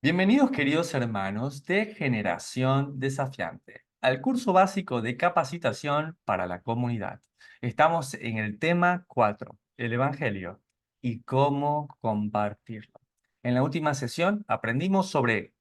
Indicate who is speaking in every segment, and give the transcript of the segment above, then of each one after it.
Speaker 1: Bienvenidos, queridos hermanos de Generación Desafiante, al curso básico de capacitación para la comunidad. Estamos en el tema 4, el Evangelio y cómo compartirlo. En la última sesión aprendimos sobre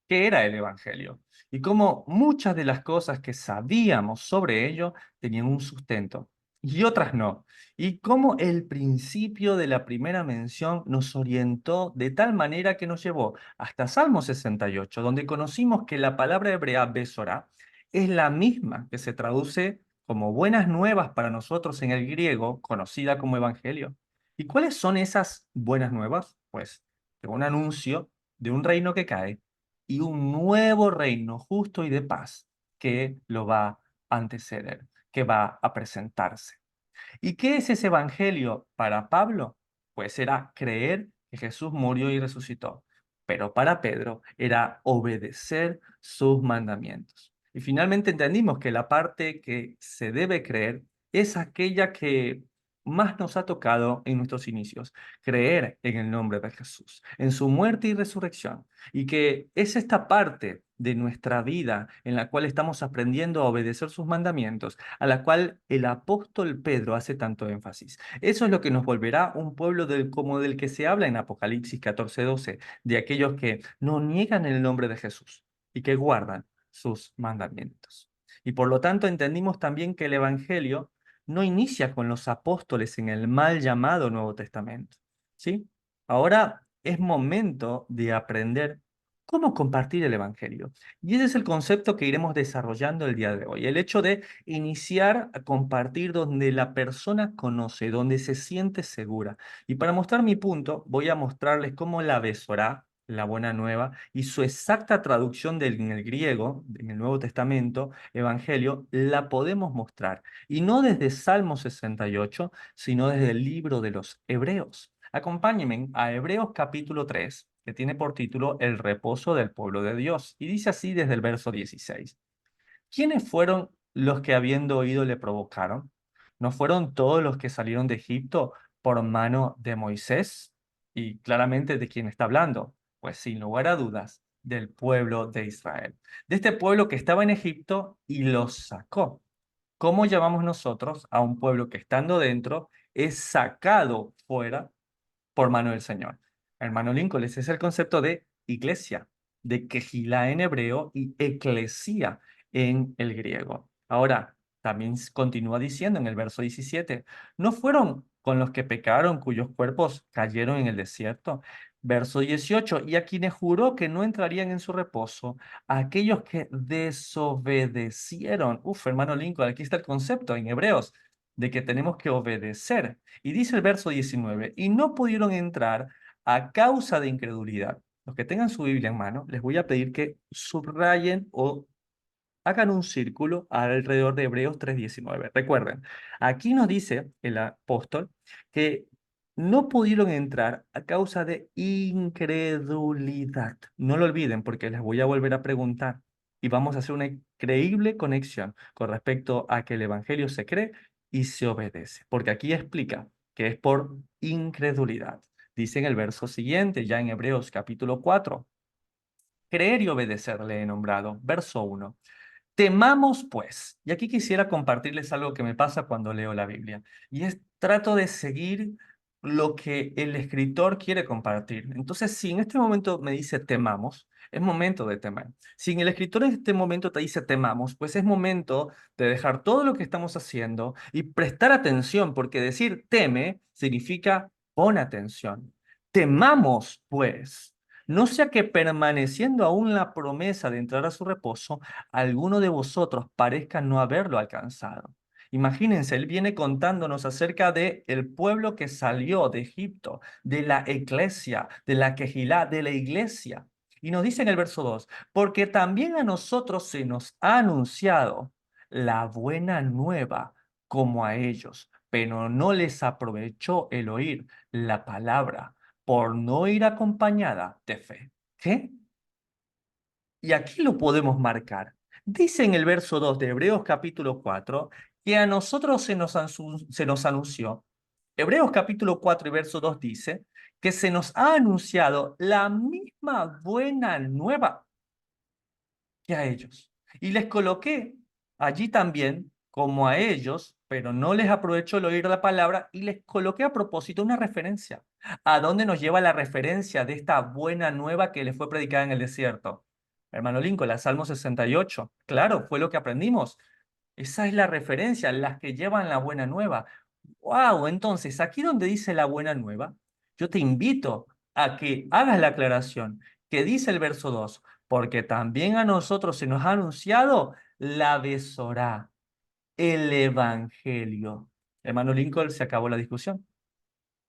Speaker 1: qué era el Evangelio y cómo muchas de las cosas que sabíamos sobre ello tenían un sustento y otras no, y cómo el principio de la primera mención nos orientó de tal manera que nos llevó hasta Salmo 68, donde conocimos que la palabra hebrea Besorá es la misma que se traduce como buenas nuevas para nosotros en el griego, conocida como evangelio. ¿Y cuáles son esas buenas nuevas? Pues de un anuncio de un reino que cae y un nuevo reino justo y de paz que lo va a anteceder, que va a presentarse. ¿Y qué es ese evangelio para Pablo? Pues era creer que Jesús murió y resucitó. Pero para Pedro era obedecer sus mandamientos. Y finalmente entendimos que la parte que se debe creer es aquella que más nos ha tocado en nuestros inicios, creer en el nombre de Jesús, en su muerte y resurrección, y que es esta parte de nuestra vida en la cual estamos aprendiendo a obedecer sus mandamientos, a la cual el apóstol Pedro hace tanto énfasis. Eso es lo que nos volverá un pueblo como del que se habla en Apocalipsis 14:12, de aquellos que no niegan el nombre de Jesús y que guardan sus mandamientos. Y por lo tanto entendimos también que el Evangelio no inicia con los apóstoles en el mal llamado Nuevo Testamento, ¿sí? Ahora es momento de aprender cómo compartir el Evangelio. Y ese es el concepto que iremos desarrollando el día de hoy. El hecho de iniciar a compartir donde la persona conoce, donde se siente segura. Y para mostrar mi punto, voy a mostrarles cómo la Besorá, la Buena Nueva, y su exacta traducción en el griego, en el Nuevo Testamento, Evangelio, la podemos mostrar. Y no desde Salmo 68, sino desde el libro de los Hebreos. Acompáñenme a Hebreos capítulo 3, que tiene por título El reposo del pueblo de Dios. Y dice así desde el verso 16. ¿Quiénes fueron los que habiendo oído le provocaron? ¿No fueron todos los que salieron de Egipto por mano de Moisés? Y claramente de quién está hablando. Pues sin lugar a dudas, del pueblo de Israel. De este pueblo que estaba en Egipto y los sacó. ¿Cómo llamamos nosotros a un pueblo que estando dentro es sacado fuera por mano del Señor? Hermano Lincoln, ese es el concepto de iglesia, de quejilá en hebreo y eclesía en el griego. Ahora, también continúa diciendo en el verso 17, ¿no fueron con los que pecaron cuyos cuerpos cayeron en el desierto? Verso 18, y a quienes juró que no entrarían en su reposo, a aquellos que desobedecieron. Uf, hermano Lincoln, aquí está el concepto en Hebreos de que tenemos que obedecer. Y dice el verso 19, y no pudieron entrar a causa de incredulidad. Los que tengan su Biblia en mano, les voy a pedir que subrayen o hagan un círculo alrededor de Hebreos 3:19. Recuerden, aquí nos dice el apóstol que no pudieron entrar a causa de incredulidad. No lo olviden porque les voy a volver a preguntar y vamos a hacer una increíble conexión con respecto a que el Evangelio se cree y se obedece. Porque aquí explica que es por incredulidad. Dice en el verso siguiente, ya en Hebreos capítulo 4, creer y obedecer le he nombrado. Verso 1. Temamos, pues, y aquí quisiera compartirles algo que me pasa cuando leo la Biblia, y es trato de seguir lo que el escritor quiere compartir. Entonces, si en este momento me dice temamos, es momento de temer. Si en el escritor en este momento te dice temamos, pues es momento de dejar todo lo que estamos haciendo y prestar atención, porque decir teme significa pon atención. Temamos, pues. No sea que permaneciendo aún la promesa de entrar a su reposo, alguno de vosotros parezca no haberlo alcanzado. Imagínense, él viene contándonos acerca de el pueblo que salió de Egipto, de la iglesia, de la quejilá, de la iglesia. Y nos dice en el verso 2, porque también a nosotros se nos ha anunciado la buena nueva como a ellos, pero no les aprovechó el oír la palabra por no ir acompañada de fe. ¿Qué? Y aquí lo podemos marcar. Dice en el verso 2 de Hebreos capítulo 4 que a nosotros se nos anunció Hebreos capítulo 4 y verso 2 dice que se nos ha anunciado la misma buena nueva que a ellos. Y les coloqué allí también, como a ellos, pero no les aprovechó el oír la palabra, y les coloqué a propósito una referencia. ¿A dónde nos lleva la referencia de esta buena nueva que les fue predicada en el desierto? Hermano Lincoln, la Salmo 68. Claro, fue lo que aprendimos. Esa es la referencia, las que llevan la buena nueva. Wow, entonces, aquí donde dice la buena nueva, yo te invito a que hagas la aclaración que dice el verso 2, porque también a nosotros se nos ha anunciado la besorá, el evangelio. Hermano Lincoln, se acabó la discusión.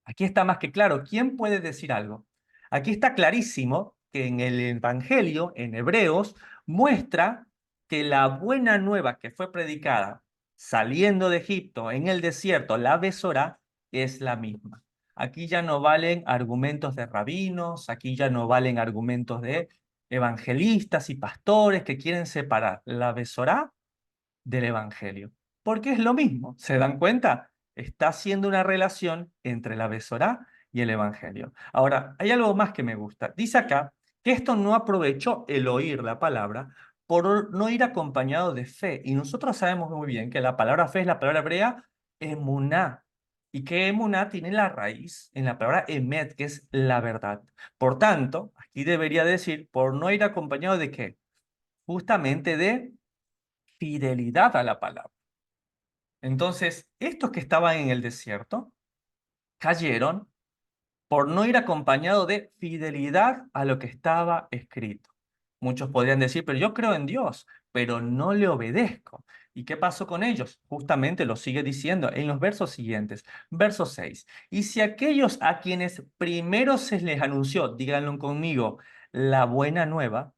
Speaker 1: Aquí está más que claro. ¿Quién puede decir algo? Aquí está clarísimo que en el Evangelio, en Hebreos, muestra que la buena nueva que fue predicada saliendo de Egipto en el desierto, la Besorá, es la misma. Aquí ya no valen argumentos de rabinos, aquí ya no valen argumentos de evangelistas y pastores que quieren separar la Besorá del Evangelio. Porque es lo mismo, ¿se dan cuenta? Está haciendo una relación entre la Besorá y el Evangelio. Ahora, hay algo más que me gusta. Dice acá que esto no aprovechó el oír la palabra por no ir acompañado de fe. Y nosotros sabemos muy bien que la palabra fe es la palabra hebrea emuná. Y que emuná tiene la raíz en la palabra emet, que es la verdad. Por tanto, aquí debería decir, por no ir acompañado de qué? Justamente de fidelidad a la palabra. Entonces, estos que estaban en el desierto cayeron por no ir acompañado de fidelidad a lo que estaba escrito. Muchos podrían decir, pero yo creo en Dios, pero no le obedezco. ¿Y qué pasó con ellos? Justamente lo sigue diciendo en los versos siguientes. Verso 6. Y si aquellos a quienes primero se les anunció, díganlo conmigo, la buena nueva,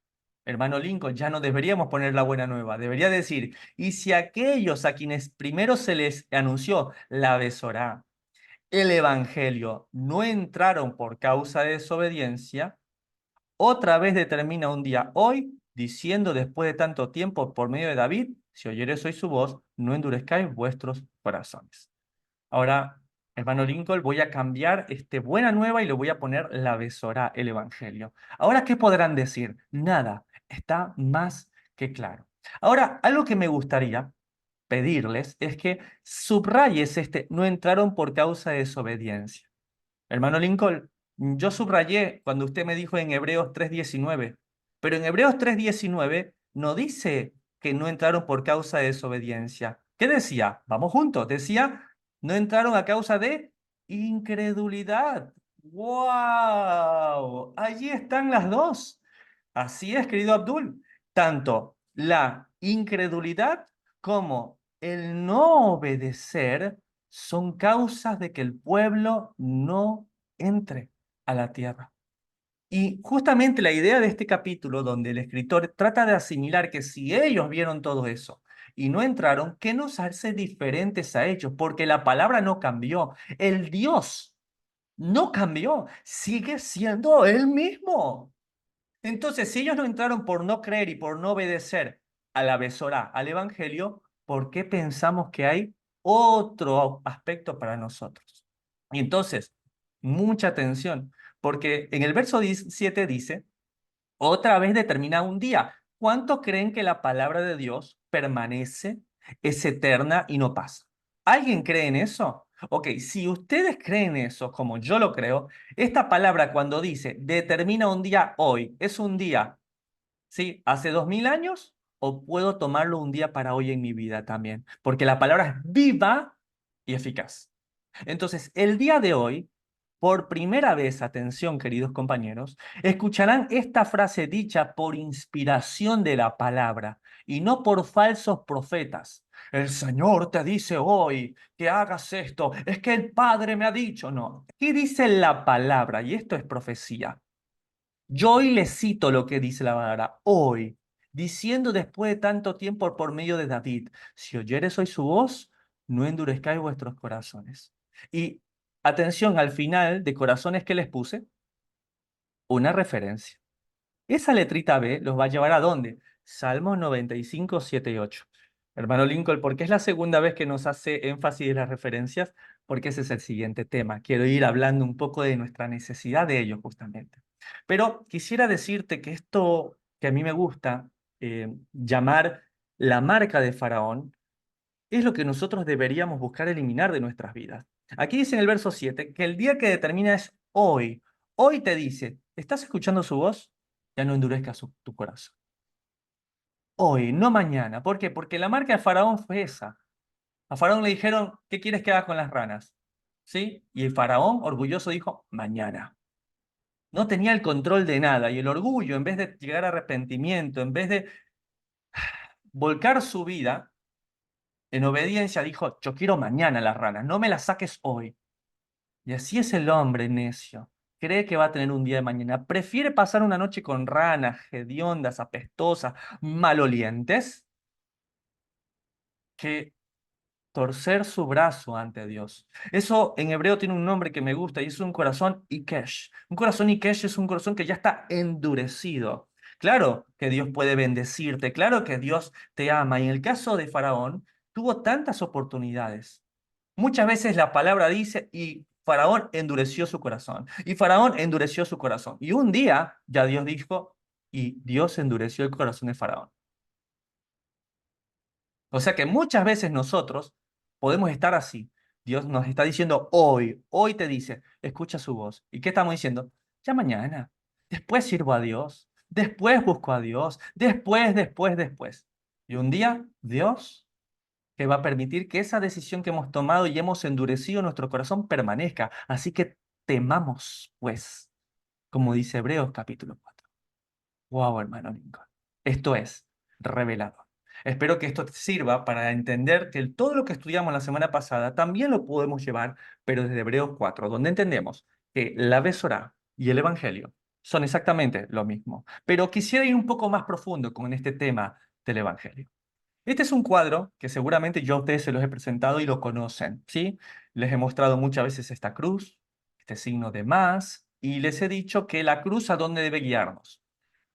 Speaker 1: hermano Lincoln, ya no deberíamos poner la buena nueva, debería decir, y si aquellos a quienes primero se les anunció la besorá, el evangelio, no entraron por causa de desobediencia, otra vez determina un día hoy, diciendo después de tanto tiempo por medio de David, si oyeres hoy su voz, no endurezcáis vuestros corazones. Ahora, hermano Lincoln, voy a cambiar este buena nueva y le voy a poner la besorá, el evangelio. Ahora, ¿qué podrán decir? Nada, está más que claro. Ahora, algo que me gustaría pedirles es que subrayes este, no entraron por causa de desobediencia. Hermano Lincoln, yo subrayé cuando usted me dijo en Hebreos 3:19, pero en Hebreos 3:19 no dice que no entraron por causa de desobediencia. ¿Qué decía? Vamos juntos. Decía, no entraron a causa de incredulidad. ¡Wow! Allí están las dos. Así es, querido Abdul. Tanto la incredulidad como el no obedecer son causas de que el pueblo no entre a la tierra. Y justamente la idea de este capítulo, donde el escritor trata de asimilar que si ellos vieron todo eso y no entraron, ¿qué nos hace diferentes a ellos? Porque la palabra no cambió. El Dios no cambió. Sigue siendo el mismo. Entonces, si ellos no entraron por no creer y por no obedecer a la Besorá, al Evangelio, ¿por qué pensamos que hay otro aspecto para nosotros? Y entonces, mucha atención, porque en el verso 17 dice, otra vez determina un día. ¿Cuántos creen que la palabra de Dios permanece, es eterna y no pasa? ¿Alguien cree en eso? Ok, si ustedes creen eso, como yo lo creo, esta palabra cuando dice determina un día hoy, ¿es un día, sí, hace 2000 años? ¿O puedo tomarlo un día para hoy en mi vida también? Porque la palabra es viva y eficaz. Entonces, el día de hoy, por primera vez, atención queridos compañeros, escucharán esta frase dicha por inspiración de la palabra y no por falsos profetas. El Señor te dice hoy que hagas esto, es que el Padre me ha dicho, no. Aquí dice la palabra y esto es profecía. Yo hoy les cito lo que dice la palabra, hoy, diciendo después de tanto tiempo por medio de David, si oyeres hoy su voz, no endurezcáis vuestros corazones. Y atención, al final de corazones que les puse, una referencia. Esa letrita B los va a llevar ¿a dónde? Salmos 95, 7 y 8. Hermano Lincoln, ¿por qué es la segunda vez que nos hace énfasis en las referencias? porque ese es el siguiente tema. Quiero ir hablando un poco de nuestra necesidad de ellos justamente. Pero quisiera decirte que esto que a mí me gusta llamar la marca de Faraón es lo que nosotros deberíamos buscar eliminar de nuestras vidas. Aquí dice en el verso 7 que el día que determina es hoy. Hoy te dice, ¿estás escuchando su voz? Ya no endurezcas tu corazón. Hoy, no mañana. ¿Por qué? Porque la marca de Faraón fue esa. A Faraón le dijeron, ¿qué quieres que haga con las ranas? ¿Sí? Y el Faraón, orgulloso, dijo, mañana. No tenía el control de nada. Y el orgullo, en vez de llegar a arrepentimiento, en vez de volcar su vida en obediencia, dijo, yo quiero mañana las ranas, no me las saques hoy. Y así es el hombre necio. Cree que va a tener un día de mañana. Prefiere pasar una noche con ranas, hediondas, apestosas, malolientes, que torcer su brazo ante Dios. Eso en hebreo tiene un nombre que me gusta y es un corazón Ikesh. Un corazón Ikesh es un corazón que ya está endurecido. Claro que Dios puede bendecirte, claro que Dios te ama. Y en el caso de Faraón, tuvo tantas oportunidades. Muchas veces la palabra dice, y Faraón endureció su corazón. Y Faraón endureció su corazón. Y un día ya Dios dijo, y Dios endureció el corazón de Faraón. O sea que muchas veces nosotros podemos estar así. Dios nos está diciendo hoy te dice, escucha su voz. ¿Y qué estamos diciendo? Ya mañana. Después sirvo a Dios. Después busco a Dios. Después. Y un día Dios que va a permitir que esa decisión que hemos tomado y hemos endurecido nuestro corazón permanezca. Así que temamos, pues, como dice Hebreos capítulo 4. Wow, hermano Lincoln. Esto es revelado. Espero que esto te sirva para entender que todo lo que estudiamos la semana pasada también lo podemos llevar, pero desde Hebreos 4, donde entendemos que la Besorá y el Evangelio son exactamente lo mismo. Pero quisiera ir un poco más profundo con este tema del Evangelio. Este es un cuadro que seguramente yo a ustedes se los he presentado y lo conocen, ¿sí? Les he mostrado muchas veces esta cruz, este signo de más, y les he dicho que la cruz a dónde debe guiarnos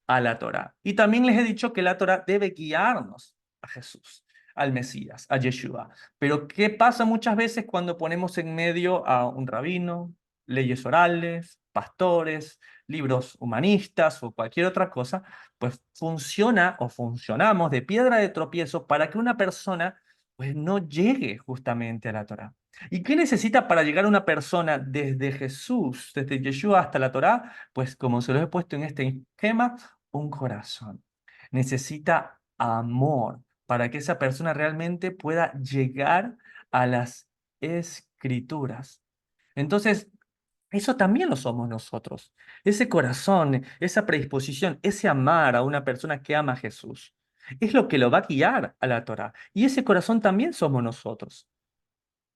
Speaker 1: a la Torá. Y también les he dicho que la Torá debe guiarnos a Jesús, al Mesías, a Yeshua. Pero ¿qué pasa muchas veces cuando ponemos en medio a un rabino, leyes orales, pastores, libros humanistas o cualquier otra cosa? Pues funciona o funcionamos de piedra de tropiezo para que una persona pues no llegue justamente a la Torá. ¿Y qué necesita para llegar una persona desde Jesús, desde Yeshua hasta la Torá? Pues como se lo he puesto en este esquema, un corazón. Necesita amor para que esa persona realmente pueda llegar a las escrituras. Entonces, eso también lo somos nosotros. Ese corazón, esa predisposición, ese amar a una persona que ama a Jesús, es lo que lo va a guiar a la Torá. Y ese corazón también somos nosotros.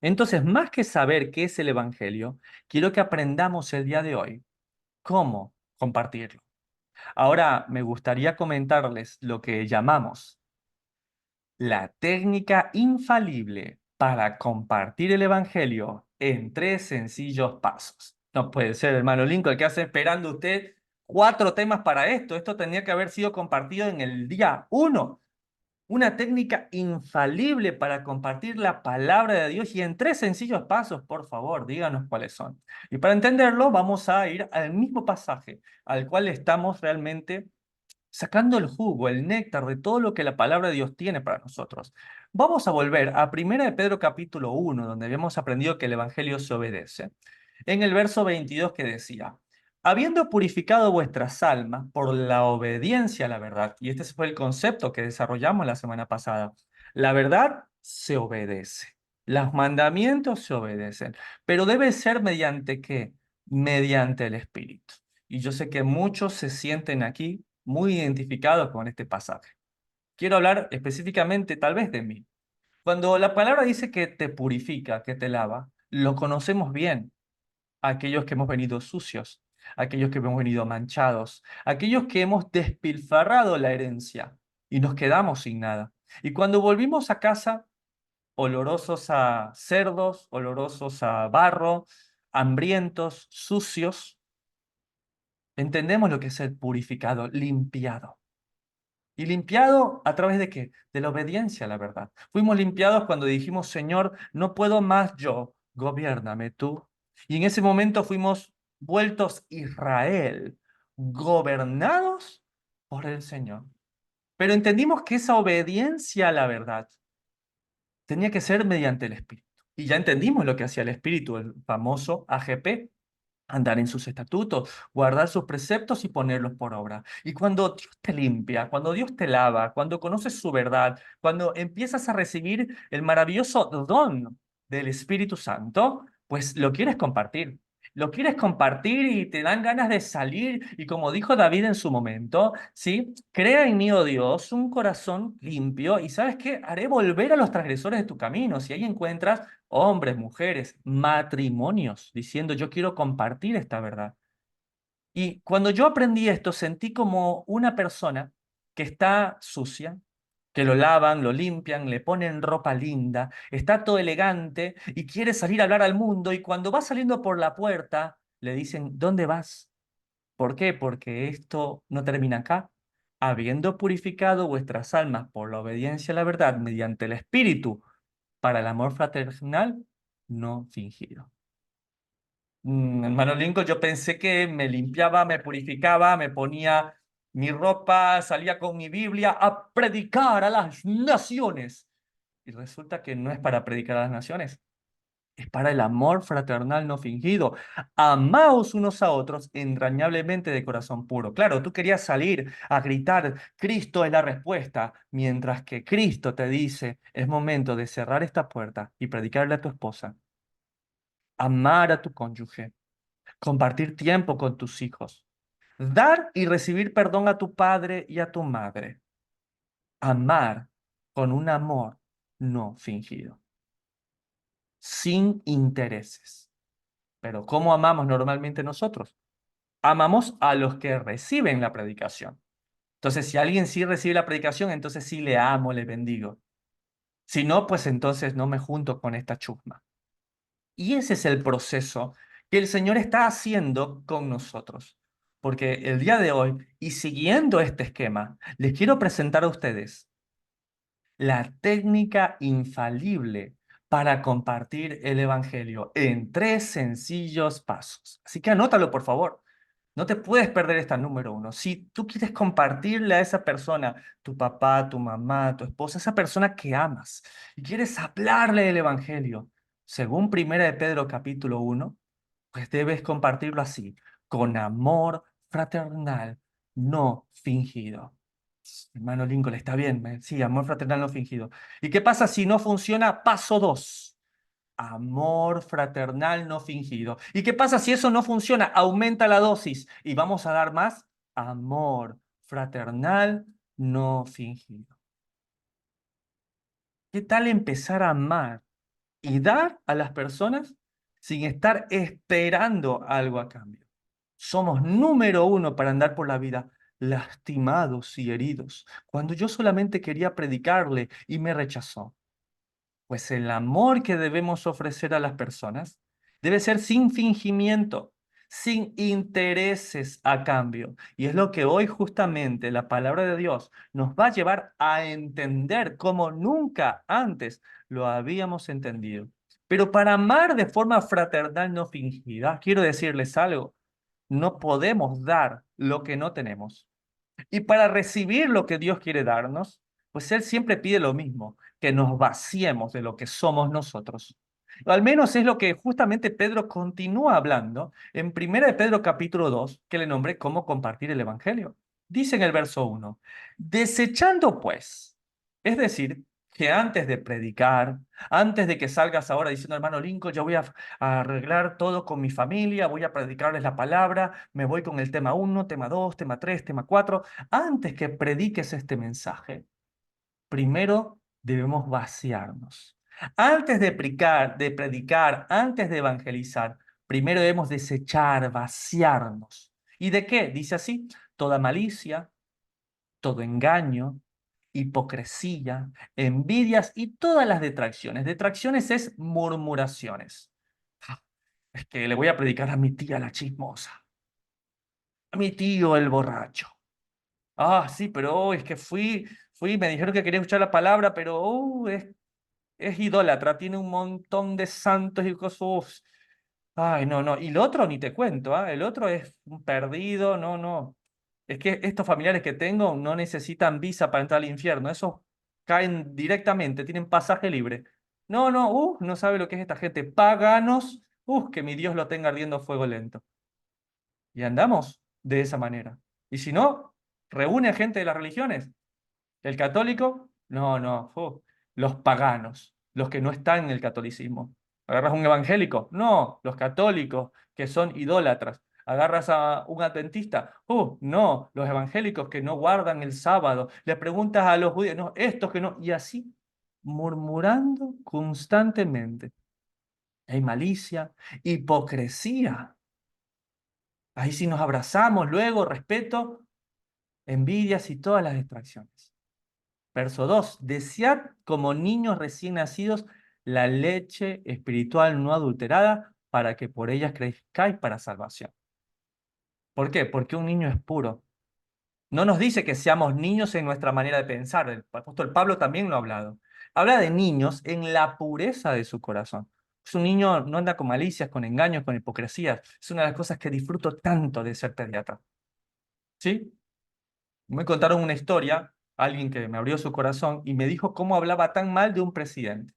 Speaker 1: Entonces, más que saber qué es el Evangelio, quiero que aprendamos el día de hoy cómo compartirlo. Ahora me gustaría comentarles lo que llamamos la técnica infalible para compartir el Evangelio en 3 sencillos pasos. No puede ser, hermano Lincoln, que hace esperando usted 4 temas para esto. Esto tenía que haber sido compartido en el día 1. Una técnica infalible para compartir la palabra de Dios y en 3 sencillos pasos, por favor, díganos cuáles son. Y para entenderlo, vamos a ir al mismo pasaje al cual estamos realmente sacando el jugo, el néctar de todo lo que la palabra de Dios tiene para nosotros. Vamos a volver a 1 Pedro capítulo 1, donde habíamos aprendido que el Evangelio se obedece. En el verso 22 que decía, habiendo purificado vuestras almas por la obediencia a la verdad, y este fue el concepto que desarrollamos la semana pasada, la verdad se obedece, los mandamientos se obedecen, pero debe ser mediante ¿qué? Mediante el Espíritu. Y yo sé que muchos se sienten aquí muy identificados con este pasaje. Quiero hablar específicamente tal vez de mí. Cuando la palabra dice que te purifica, que te lava, lo conocemos bien. Aquellos que hemos venido sucios, aquellos que hemos venido manchados, aquellos que hemos despilfarrado la herencia y nos quedamos sin nada. Y cuando volvimos a casa, olorosos a cerdos, olorosos a barro, hambrientos, sucios, entendemos lo que es el purificado, limpiado. ¿Y limpiado a través de qué? De la obediencia a la verdad. Fuimos limpiados cuando dijimos, Señor, no puedo más yo. gobiérname tú. Y en ese momento fuimos vueltos Israel, gobernados por el Señor. Pero entendimos que esa obediencia a la verdad tenía que ser mediante el Espíritu. Y ya entendimos lo que hacía el Espíritu, el famoso AGP, andar en sus estatutos, guardar sus preceptos y ponerlos por obra. Y cuando Dios te limpia, cuando Dios te lava, cuando conoces su verdad, cuando empiezas a recibir el maravilloso don del Espíritu Santo, pues lo quieres compartir. Lo quieres compartir y te dan ganas de salir y como dijo David en su momento, ¿sí? Crea en mí, oh Dios, un corazón limpio y ¿sabes qué? Haré volver a los transgresores de tu camino. Si ahí encuentras hombres, mujeres, matrimonios, diciendo yo quiero compartir esta verdad. Y cuando yo aprendí esto, sentí como una persona que está sucia, que lo lavan, lo limpian, le ponen ropa linda, está todo elegante y quiere salir a hablar al mundo y cuando va saliendo por la puerta, le dicen, ¿dónde vas? ¿Por qué? Porque esto no termina acá. Habiendo purificado vuestras almas por la obediencia a la verdad mediante el Espíritu, para el amor fraternal no fingido. Hermano Lincoln, yo pensé que me limpiaba, me purificaba, me ponía mi ropa, salía con mi Biblia a predicar a las naciones. Y resulta que no es para predicar a las naciones, es para el amor fraternal no fingido. Amaos unos a otros entrañablemente de corazón puro. Claro, tú querías salir a gritar, Cristo es la respuesta, mientras que Cristo te dice, es momento de cerrar esta puerta y predicarle a tu esposa, amar a tu cónyuge, compartir tiempo con tus hijos, dar y recibir perdón a tu padre y a tu madre, amar con un amor no fingido, sin intereses. Pero ¿cómo amamos normalmente nosotros? Amamos a los que reciben la predicación. Entonces, si alguien sí recibe la predicación, entonces sí le amo, le bendigo. Si no, pues entonces no me junto con esta chusma. Y ese es el proceso que el Señor está haciendo con nosotros. Porque el día de hoy, y siguiendo este esquema, les quiero presentar a ustedes la técnica infalible para compartir el Evangelio en 3 sencillos pasos. Así que anótalo, por favor. No te puedes perder esta número 1. Si tú quieres compartirle a esa persona, tu papá, tu mamá, tu esposa, esa persona que amas, y quieres hablarle del Evangelio, según Primera de Pedro capítulo 1, pues debes compartirlo así, con amor fraternal, no fingido. Hermano Lincoln, está bien, sí, amor fraternal no fingido. ¿Y qué pasa si no funciona? Paso 2. Amor fraternal no fingido. ¿Y qué pasa si eso no funciona? Aumenta la dosis y vamos a dar más amor fraternal no fingido. ¿Qué tal empezar a amar y dar a las personas sin estar esperando algo a cambio? Somos número 1 para andar por la vida lastimados y heridos, cuando yo solamente quería predicarle y me rechazó. Pues el amor que debemos ofrecer a las personas debe ser sin fingimiento, sin intereses a cambio. Y es lo que hoy justamente la palabra de Dios nos va a llevar a entender como nunca antes lo habíamos entendido. Pero para amar de forma fraternal no fingida, quiero decirles algo, no podemos dar lo que no tenemos. Y para recibir lo que Dios quiere darnos, pues Él siempre pide lo mismo, que nos vaciemos de lo que somos nosotros. O al menos es lo que justamente Pedro continúa hablando en 1 Pedro capítulo 2, que le nombré cómo compartir el Evangelio. Dice en el verso 1, desechando pues, es decir, que antes de predicar, antes de que salgas ahora diciendo, hermano Lincoln, yo voy a arreglar todo con mi familia, voy a predicarles la palabra, me voy con el tema 1, tema 2, tema 3, tema 4. Antes que prediques este mensaje, primero debemos vaciarnos. Antes de predicar, antes de evangelizar, primero debemos desechar, vaciarnos. ¿Y de qué? Dice así, toda malicia, todo engaño, hipocresía, envidias y todas las detracciones. Detracciones es murmuraciones. Ah, es que le voy a predicar a mi tía la chismosa, a mi tío el borracho. Ah, sí, pero es que fui, me dijeron que quería escuchar la palabra, pero es idólatra, tiene un montón de santos y cosas. Uf. Ay, no, no. Y el otro ni te cuento, ¿ah? El otro es un perdido, no, no. Es que estos familiares que tengo no necesitan visa para entrar al infierno. Esos caen directamente, tienen pasaje libre. No, no, no sabe lo que es esta gente. Paganos, que mi Dios lo tenga ardiendo a fuego lento. Y andamos de esa manera. Y si no, reúne a gente de las religiones. El católico, no, no. Los paganos, los que no están en el catolicismo. ¿Agarras un evangélico? No, los católicos, que son idólatras. ¿Agarras a un adventista? No, los evangélicos que no guardan el sábado. Le preguntas a los judíos, no, estos que no. Y así, murmurando constantemente. Hay malicia, hipocresía. Ahí sí nos abrazamos luego, respeto, envidias y todas las distracciones. Verso 2: desead como niños recién nacidos la leche espiritual no adulterada para que por ellas crezcáis para salvación. ¿Por qué? Porque un niño es puro. No nos dice que seamos niños en nuestra manera de pensar. El apóstol Pablo también lo ha hablado. Habla de niños en la pureza de su corazón. Es un niño, no anda con malicias, con engaños, con hipocresías. Es una de las cosas que disfruto tanto de ser pediatra. ¿Sí? Me contaron una historia, alguien que me abrió su corazón y me dijo cómo hablaba tan mal de un presidente.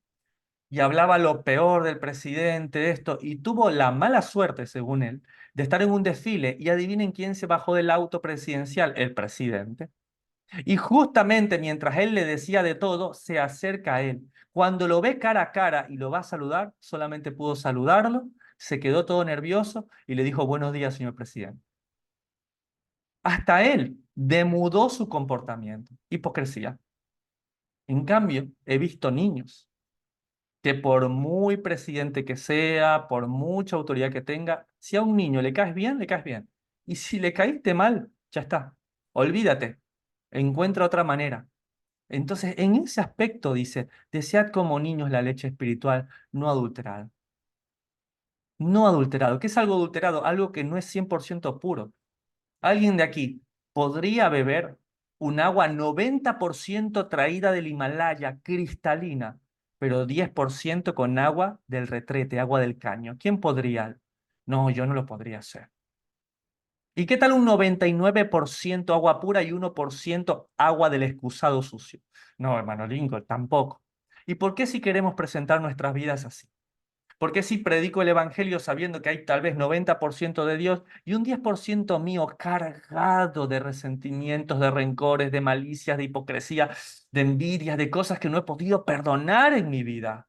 Speaker 1: Y hablaba lo peor del presidente, esto, y tuvo la mala suerte, según él, de estar en un desfile y adivinen quién se bajó del auto presidencial, el presidente. Y justamente mientras él le decía de todo, se acerca a él. Cuando lo ve cara a cara y lo va a saludar, solamente pudo saludarlo, se quedó todo nervioso y le dijo buenos días, señor presidente. Hasta él demudó su comportamiento. Hipocresía. En cambio, he visto niños que por muy presidente que sea, por mucha autoridad que tenga, si a un niño le caes bien, le caes bien. Y si le caíste mal, ya está. Olvídate. Encuentra otra manera. Entonces, en ese aspecto dice, desead como niños la leche espiritual no adulterada. No adulterado. ¿Qué es algo adulterado? Algo que no es 100% puro. ¿Alguien de aquí podría beber un agua 90% traída del Himalaya, cristalina, pero 10% con agua del retrete, agua del caño? ¿Quién podría? No, yo no lo podría hacer. ¿Y qué tal un 99% agua pura y 1% agua del excusado sucio? No, hermano Lincoln, tampoco. ¿Y por qué si queremos presentar nuestras vidas así? ¿Por qué si predico el Evangelio sabiendo que hay tal vez 90% de Dios y un 10% mío cargado de resentimientos, de rencores, de malicias, de hipocresía, de envidias, de cosas que no he podido perdonar en mi vida?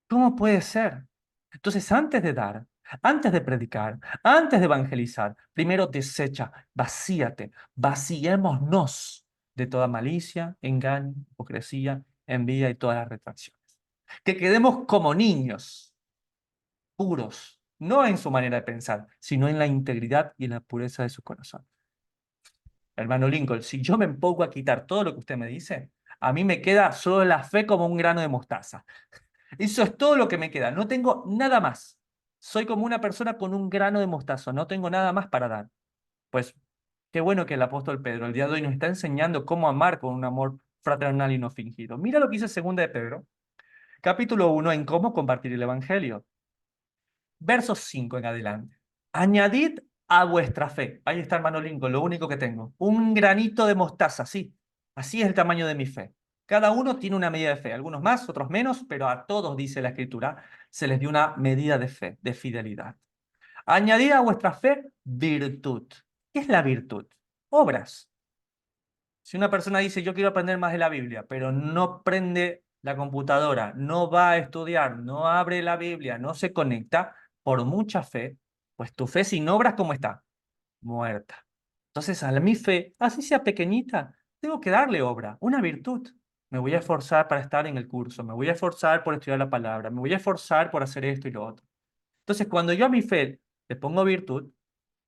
Speaker 1: ¿Cómo puede ser? Entonces, antes de dar, antes de predicar, antes de evangelizar, primero desecha, vacíate, vaciémonos de toda malicia, engaño, hipocresía, envidia y todas las retracciones. Que quedemos como niños puros, no en su manera de pensar, sino en la integridad y en la pureza de su corazón. Hermano Lincoln, si yo me pongo a quitar todo lo que usted me dice, a mí me queda solo la fe como un grano de mostaza. Eso es todo lo que me queda, no tengo nada más. Soy como una persona con un grano de mostaza, no tengo nada más para dar. Pues qué bueno que el apóstol Pedro el día de hoy nos está enseñando cómo amar con un amor fraternal y no fingido. Mira lo que dice segunda de Pedro, capítulo 1, en cómo compartir el evangelio. Versos 5 en adelante. Añadid a vuestra fe. Ahí está, hermano Lincoln, lo único que tengo. Un granito de mostaza, sí. Así es el tamaño de mi fe. Cada uno tiene una medida de fe, algunos más, otros menos, pero a todos, dice la Escritura, se les dio una medida de fe, de fidelidad. Añadid a vuestra fe virtud. ¿Qué es la virtud? Obras. Si una persona dice, yo quiero aprender más de la Biblia, pero no prende la computadora, no va a estudiar, no abre la Biblia, no se conecta, por mucha fe, pues tu fe sin obras, ¿cómo está? Muerta. Entonces, a mi fe, así sea pequeñita, tengo que darle obra, una virtud. Me voy a esforzar para estar en el curso, me voy a esforzar por estudiar la palabra, me voy a esforzar por hacer esto y lo otro. Entonces, cuando yo a mi fe le pongo virtud,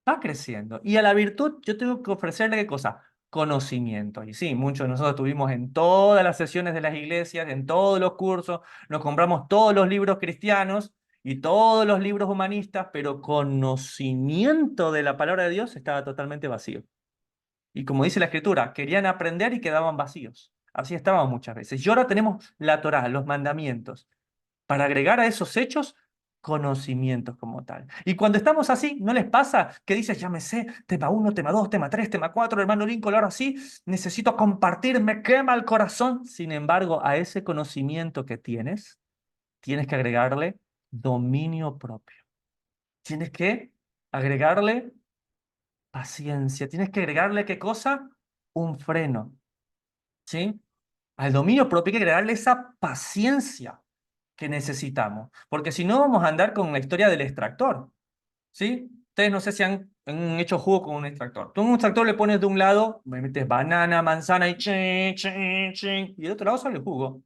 Speaker 1: va creciendo. Y a la virtud yo tengo que ofrecerle ¿qué cosa? Conocimiento. Y sí, muchos de nosotros estuvimos en todas las sesiones de las iglesias, en todos los cursos, nos compramos todos los libros cristianos y todos los libros humanistas, pero conocimiento de la palabra de Dios estaba totalmente vacío. Y como dice la Escritura, querían aprender y quedaban vacíos. Así estábamos muchas veces. Y ahora tenemos la Torá, los mandamientos, para agregar a esos hechos conocimientos como tal. Y cuando estamos así, ¿no les pasa que dices, ya me sé, tema uno, tema 2, tema 3, tema 4, hermano Lincoln, ahora sí, necesito compartir, me quema el corazón? Sin embargo, a ese conocimiento que tienes que agregarle dominio propio. Tienes que agregarle paciencia. Tienes que agregarle, ¿qué cosa? Un freno, ¿sí? Al dominio propio hay que agregarle esa paciencia que necesitamos. Porque si no, vamos a andar con la historia del extractor, ¿sí? Ustedes no sé si han hecho jugo con un extractor. Tú en un extractor le pones de un lado, me metes banana, manzana y chin, chin, chin, y del otro lado sale jugo.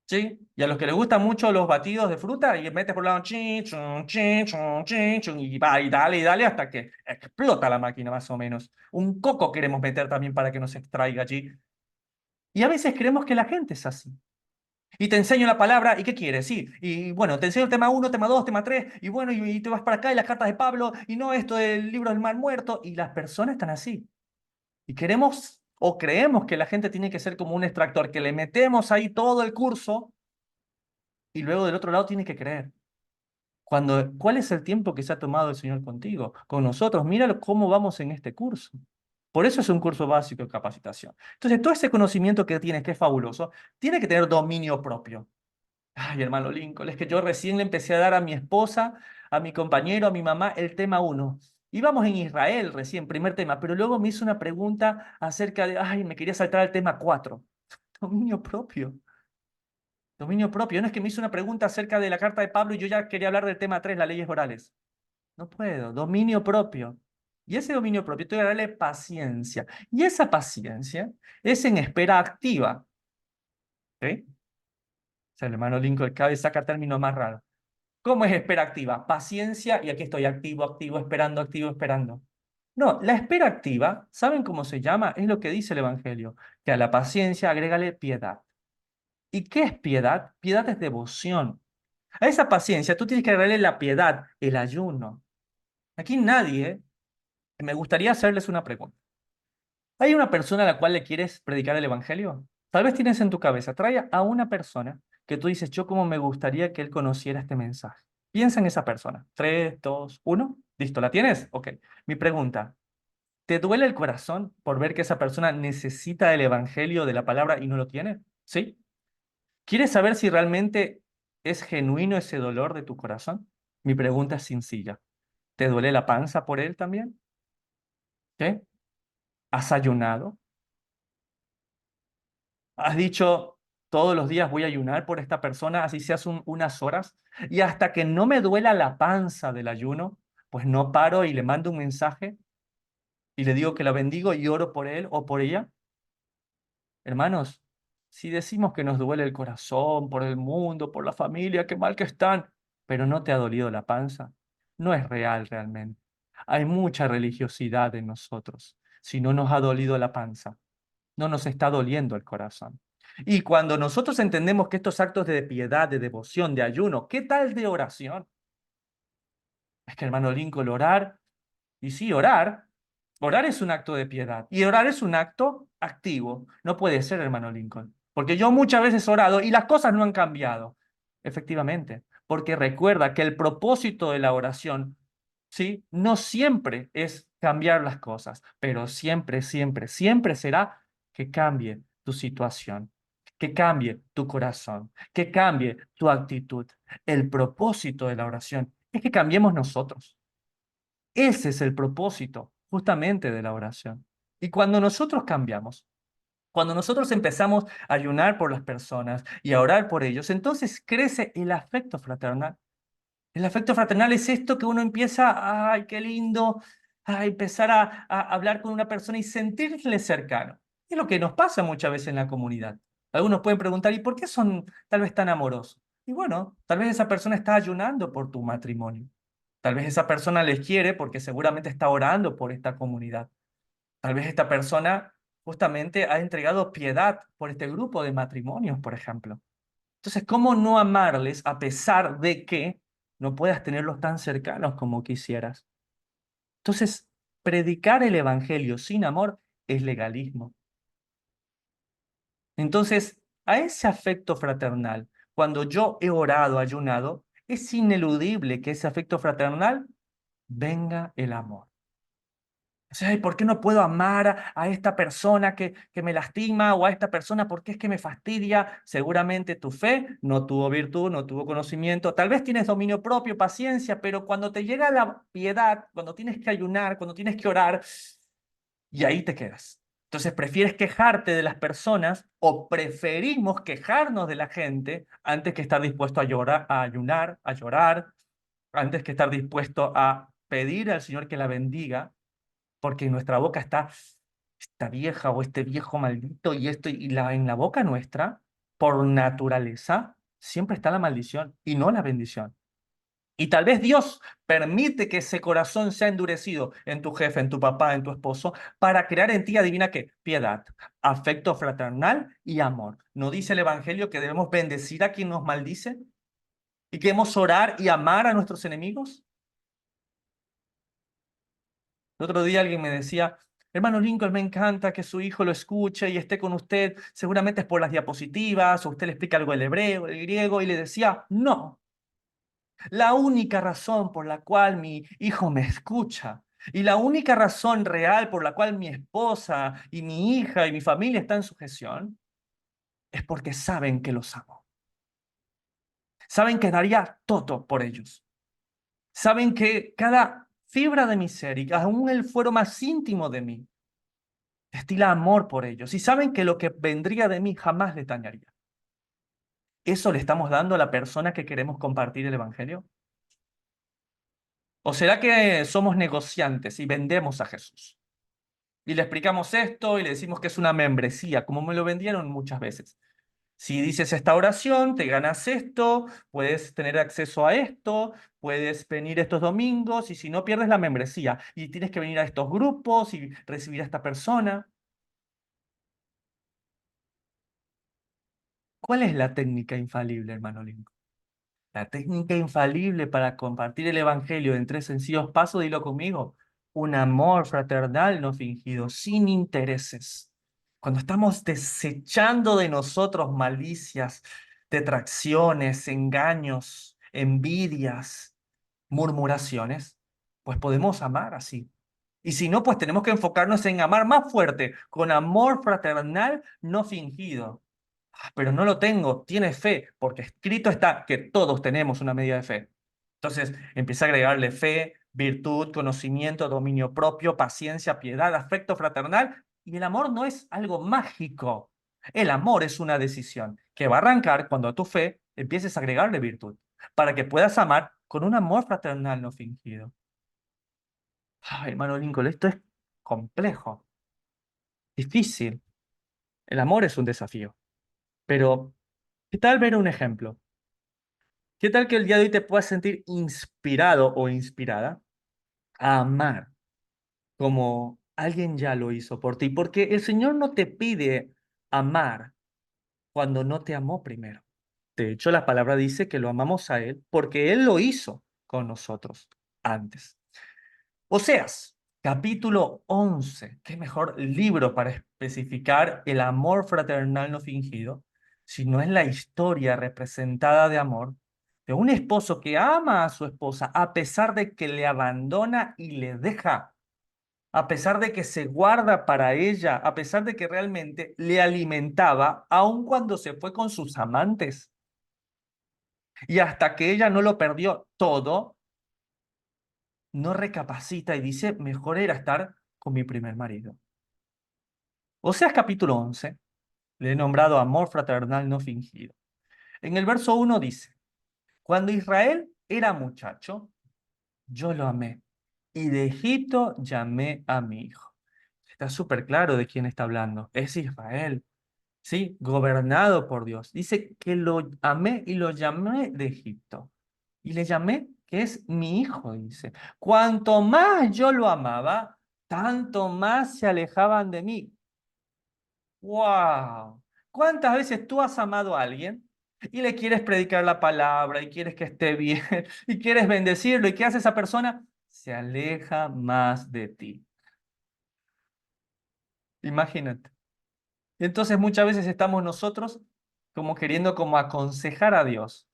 Speaker 1: ¿Sí? Y a los que les gustan mucho los batidos de fruta, y metes por un lado chin, chun, chin, chun, chin, chun, y va, y dale hasta que explota la máquina, más o menos. Un coco queremos meter también para que nos extraiga allí. Y a veces creemos que la gente es así. Y te enseño la palabra, ¿y qué quieres? Sí, y bueno, te enseño el tema uno, tema 2, tema 3, y bueno, y te vas para acá, y las cartas de Pablo, y no esto del libro del mal muerto, y las personas están así. Y queremos o creemos que la gente tiene que ser como un extractor, que le metemos ahí todo el curso, y luego del otro lado tiene que creer. ¿Cuál es el tiempo que se ha tomado el Señor contigo, con nosotros? Míralo cómo vamos en este curso. Por eso es un curso básico de capacitación. Entonces, todo ese conocimiento que tienes, que es fabuloso, tiene que tener dominio propio. Ay, hermano Lincoln, es que yo recién le empecé a dar a mi esposa, a mi compañero, a mi mamá, el tema uno. Íbamos en Israel recién, primer tema, pero luego me hizo una pregunta acerca de, ay, me quería saltar al tema 4. Dominio propio. Dominio propio. No es que me hizo una pregunta acerca de la carta de Pablo y yo ya quería hablar del tema 3, las leyes orales. No puedo. Dominio propio. Y ese dominio propio tengo que darle paciencia. Y esa paciencia es en espera activa. ¿Sí? O sea, el hermano Lincoln cada vez saca términos más raros. ¿Cómo es espera activa? Paciencia y aquí estoy activo, activo, esperando, activo, esperando. No, la espera activa, ¿saben cómo se llama? Es lo que dice el Evangelio, que a la paciencia agrégale piedad. ¿Y qué es piedad? Piedad es devoción. A esa paciencia tú tienes que agregarle la piedad, el ayuno. Aquí nadie, me gustaría hacerles una pregunta. ¿Hay una persona a la cual le quieres predicar el Evangelio? Tal vez tienes en tu cabeza, trae a una persona que tú dices, yo como me gustaría que él conociera este mensaje. Piensa en esa persona. 3, 2, 1. Listo, ¿la tienes? Ok. Mi pregunta, ¿te duele el corazón por ver que esa persona necesita el Evangelio de la palabra y no lo tiene? ¿Sí? ¿Quieres saber si realmente es genuino ese dolor de tu corazón? Mi pregunta es sencilla. ¿Te duele la panza por él también? ¿Qué? ¿Has ayunado? ¿Has dicho todos los días voy a ayunar por esta persona, así seas unas horas? Y hasta que no me duela la panza del ayuno, pues no paro y le mando un mensaje y le digo que la bendigo y oro por él o por ella. Hermanos, si decimos que nos duele el corazón por el mundo, por la familia, qué mal que están, pero no te ha dolido la panza, no es real realmente. Hay mucha religiosidad en nosotros. Si no nos ha dolido la panza, no nos está doliendo el corazón. Y cuando nosotros entendemos que estos actos de piedad, de devoción, de ayuno, ¿qué tal de oración? Es que hermano Lincoln, orar, y sí, orar es un acto de piedad y orar es un acto activo. No puede ser, hermano Lincoln, porque yo muchas veces he orado y las cosas no han cambiado. Efectivamente, porque recuerda que el propósito de la oración, ¿sí? No siempre es cambiar las cosas, pero siempre, siempre, siempre será que cambie tu situación, que cambie tu corazón, que cambie tu actitud. El propósito de la oración es que cambiemos nosotros. Ese es el propósito justamente de la oración. Y cuando nosotros cambiamos, cuando nosotros empezamos a ayunar por las personas y a orar por ellos, entonces crece el afecto fraternal. El afecto fraternal es esto que uno empieza, ay, qué lindo, a empezar a hablar con una persona y sentirle cercano. Es lo que nos pasa muchas veces en la comunidad. Algunos pueden preguntar, ¿y por qué son tal vez tan amorosos? Y bueno, tal vez esa persona está ayunando por tu matrimonio. Tal vez esa persona les quiere porque seguramente está orando por esta comunidad. Tal vez esta persona justamente ha entregado piedad por este grupo de matrimonios, por ejemplo. Entonces, ¿cómo no amarles a pesar de que no puedas tenerlos tan cercanos como quisieras? Entonces, predicar el evangelio sin amor es legalismo. Entonces, a ese afecto fraternal, cuando yo he orado, ayunado, es ineludible que ese afecto fraternal venga el amor. O sea, ¿y por qué no puedo amar a esta persona que me lastima o a esta persona porque es que me fastidia? Seguramente tu fe no tuvo virtud, no tuvo conocimiento. Tal vez tienes dominio propio, paciencia, pero cuando te llega la piedad, cuando tienes que ayunar, cuando tienes que orar, y ahí te quedas. Entonces, prefieres quejarte de las personas o preferimos quejarnos de la gente antes que estar dispuesto a llorar, a ayunar, a llorar, antes que estar dispuesto a pedir al Señor que la bendiga porque en nuestra boca está esta vieja o este viejo maldito y esto, y en la boca nuestra, por naturaleza, siempre está la maldición y no la bendición. Y tal vez Dios permite que ese corazón sea endurecido en tu jefe, en tu papá, en tu esposo, para crear en ti, adivina qué, piedad, afecto fraternal y amor. ¿No dice el Evangelio que debemos bendecir a quien nos maldice? ¿Y que debemos orar y amar a nuestros enemigos? El otro día alguien me decía, hermano Lincoln, me encanta que su hijo lo escuche y esté con usted, seguramente es por las diapositivas, o usted le explica algo del hebreo, del griego, y le decía, no, la única razón por la cual mi hijo me escucha y la única razón real por la cual mi esposa y mi hija y mi familia están en sujeción es porque saben que los amo. Saben que daría todo por ellos. Saben que cada fibra de mi ser y aún el fuero más íntimo de mí destila amor por ellos y saben que lo que vendría de mí jamás les dañaría. ¿Eso le estamos dando a la persona que queremos compartir el Evangelio? ¿O será que somos negociantes y vendemos a Jesús? Y le explicamos esto y le decimos que es una membresía, como me lo vendieron muchas veces. Si dices esta oración, te ganas esto, puedes tener acceso a esto, puedes venir estos domingos y si no pierdes la membresía y tienes que venir a estos grupos y recibir a esta persona. ¿Cuál es la técnica infalible, hermano Lincoln? La técnica infalible para compartir el Evangelio en 3 sencillos pasos, dilo conmigo. Un amor fraternal no fingido, sin intereses. Cuando estamos desechando de nosotros malicias, detracciones, engaños, envidias, murmuraciones, pues podemos amar así. Y si no, pues tenemos que enfocarnos en amar más fuerte, con amor fraternal no fingido. Pero no lo tengo, tiene fe, porque escrito está que todos tenemos una medida de fe. Entonces empieza a agregarle fe, virtud, conocimiento, dominio propio, paciencia, piedad, afecto fraternal. Y el amor no es algo mágico. El amor es una decisión que va a arrancar cuando a tu fe empieces a agregarle virtud, para que puedas amar con un amor fraternal no fingido. Ay, hermano Lincoln, esto es complejo, difícil. El amor es un desafío. Pero, ¿qué tal ver un ejemplo? ¿Qué tal que el día de hoy te puedas sentir inspirado o inspirada a amar como alguien ya lo hizo por ti? Porque el Señor no te pide amar cuando no te amó primero. De hecho, la palabra dice que lo amamos a Él porque Él lo hizo con nosotros antes. Oseas, capítulo 11. ¿Qué mejor libro para especificar el amor fraternal no fingido? Si no es la historia representada de amor de un esposo que ama a su esposa a pesar de que le abandona y le deja, a pesar de que se guarda para ella, a pesar de que realmente le alimentaba, aun cuando se fue con sus amantes. Y hasta que ella no lo perdió todo, no recapacita y dice, mejor era estar con mi primer marido. Oseas capítulo 11, le he nombrado amor fraternal no fingido. En el verso 1 dice, cuando Israel era muchacho, yo lo amé, y de Egipto llamé a mi hijo. Está súper claro de quién está hablando. Es Israel, ¿sí? Gobernado por Dios. Dice que lo amé y lo llamé de Egipto. Y le llamé que es mi hijo, dice. Cuanto más yo lo amaba, tanto más se alejaban de mí. ¡Wow! ¿Cuántas veces tú has amado a alguien y le quieres predicar la palabra y quieres que esté bien y quieres bendecirlo y qué hace esa persona? Se aleja más de ti. Imagínate. Entonces muchas veces estamos nosotros como queriendo como aconsejar a Dios.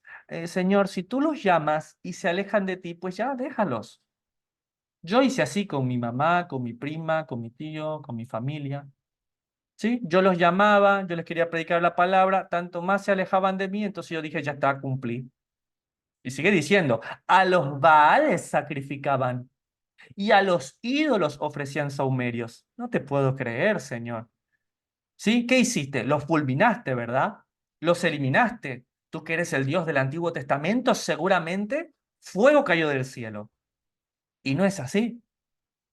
Speaker 1: Señor, si tú los llamas y se alejan de ti, pues ya déjalos. Yo hice así con mi mamá, con mi prima, con mi tío, con mi familia. ¿Sí? Yo los llamaba, yo les quería predicar la palabra, tanto más se alejaban de mí, entonces yo dije, ya está, cumplí. Y sigue diciendo, a los Baales sacrificaban y a los ídolos ofrecían sahumerios. No te puedo creer, Señor. ¿Sí? ¿Qué hiciste? Los fulminaste, ¿verdad? Los eliminaste. Tú que eres el Dios del Antiguo Testamento, seguramente fuego cayó del cielo. Y no es así.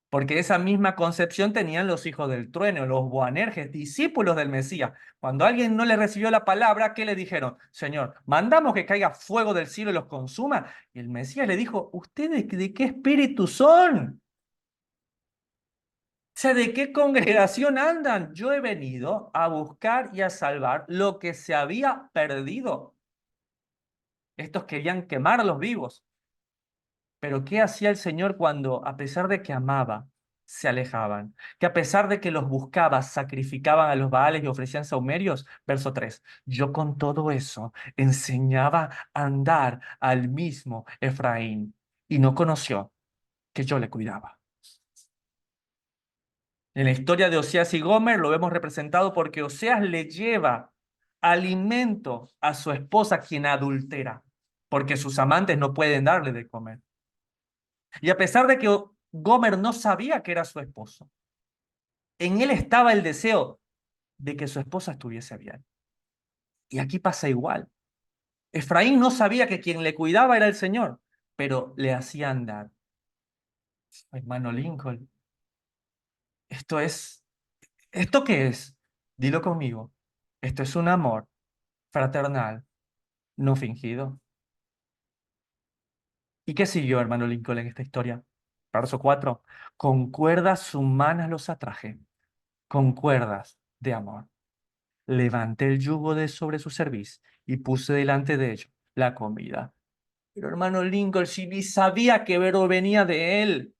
Speaker 1: Porque esa misma concepción tenían los hijos del trueno, los Boanerges, discípulos del Mesías. Cuando alguien no le recibió la palabra, ¿qué le dijeron? Señor, mandamos que caiga fuego del cielo y los consuma. Y el Mesías le dijo, ¿ustedes de qué espíritu son? O sea, ¿de qué congregación andan? Yo he venido a buscar y a salvar lo que se había perdido. Estos querían quemar a los vivos. Pero ¿qué hacía el Señor cuando, a pesar de que amaba, se alejaban? Que a pesar de que los buscaba, sacrificaban a los Baales y ofrecían sahumerios. Verso 3. Yo con todo eso enseñaba a andar al mismo Efraín y no conoció que yo le cuidaba. En la historia de Oseas y Gomer lo vemos representado porque Oseas le lleva alimento a su esposa quien adultera, porque sus amantes no pueden darle de comer. Y a pesar de que Gomer no sabía que era su esposo, en él estaba el deseo de que su esposa estuviese bien. Y aquí pasa igual. Efraín no sabía que quien le cuidaba era el Señor, pero le hacía andar. Hermano Lincoln, esto es, ¿esto qué es? Dilo conmigo. Esto es un amor fraternal, no fingido. ¿Y qué siguió, hermano Lincoln, en esta historia? Verso 4. Con cuerdas humanas los atraje, con cuerdas de amor. Levanté el yugo de sobre su cerviz y puse delante de ellos la comida. Pero hermano Lincoln, si ni sabía que Vero venía de él.